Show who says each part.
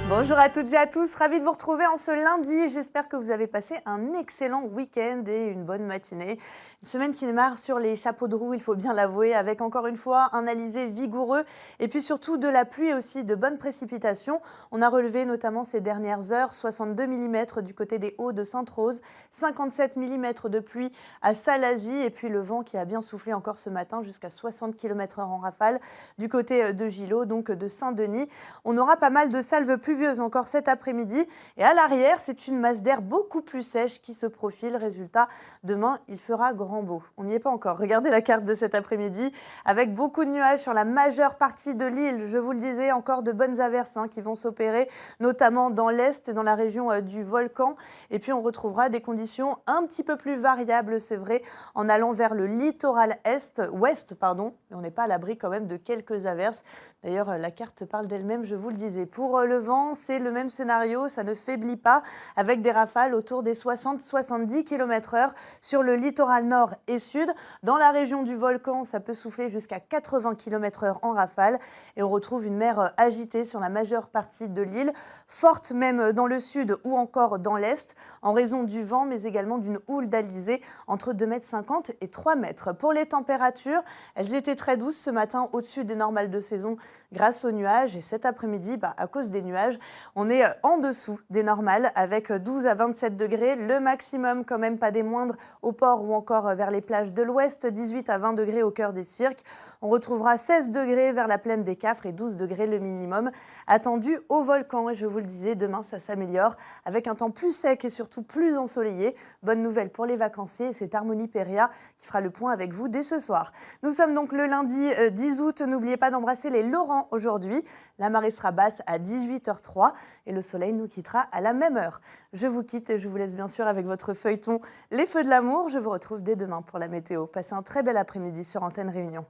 Speaker 1: Bonjour à toutes et à tous, ravi de vous retrouver en ce lundi. J'espère que vous avez passé un excellent week-end et une bonne matinée. Une semaine qui démarre sur les chapeaux de roue, il faut bien l'avouer, avec encore une fois un alizé vigoureux et puis surtout de la pluie et aussi de bonnes précipitations. On a relevé notamment ces dernières heures 62 mm du côté des Hauts de Sainte-Rose, 57 mm de pluie à Salazie et puis le vent qui a bien soufflé encore ce matin jusqu'à 60 km/h en rafale du côté de Gillot, donc de Saint-Denis. On aura pas mal de salves pluvieuse encore cet après-midi. Et à l'arrière, c'est une masse d'air beaucoup plus sèche qui se profile. Résultat, demain, il fera grand beau. On n'y est pas encore. Regardez la carte de cet après-midi avec beaucoup de nuages sur la majeure partie de l'île. Je vous le disais, encore de bonnes averses qui vont s'opérer, notamment dans l'est et dans la région du Volcan. Et puis, on retrouvera des conditions un petit peu plus variables, c'est vrai, en allant vers le littoral ouest, pardon. Mais on n'est pas à l'abri quand même de quelques averses. D'ailleurs, la carte parle d'elle-même, je vous le disais. Pour le vent, c'est le même scénario, ça ne faiblit pas, avec des rafales autour des 60-70 km/h sur le littoral nord et sud. Dans la région du Volcan, ça peut souffler jusqu'à 80 km/h en rafale. Et on retrouve une mer agitée sur la majeure partie de l'île, forte même dans le sud ou encore dans l'est, en raison du vent, mais également d'une houle d'alizé entre 2,50 m et 3 mètres. Pour les températures, elles étaient très douces ce matin, au-dessus des normales de saison grâce aux nuages. Et cet après-midi, à cause des nuages, on est en dessous des normales avec 12 à 27 degrés. Le maximum, quand même pas des moindres, au port ou encore vers les plages de l'ouest, 18 à 20 degrés au cœur des cirques. On retrouvera 16 degrés vers la plaine des Cafres et 12 degrés le minimum attendu au Volcan. Et je vous le disais, demain, ça s'améliore avec un temps plus sec et surtout plus ensoleillé. Bonne nouvelle pour les vacanciers, c'est Harmonie Péria qui fera le point avec vous dès ce soir. Nous sommes donc le lundi 10 août. N'oubliez pas d'embrasser les Laurents aujourd'hui. La marée sera basse à 18h03 et le soleil nous quittera à la même heure. Je vous quitte et je vous laisse bien sûr avec votre feuilleton Les Feux de l'amour. Je vous retrouve dès demain pour la météo. Passez un très bel après-midi sur Antenne Réunion.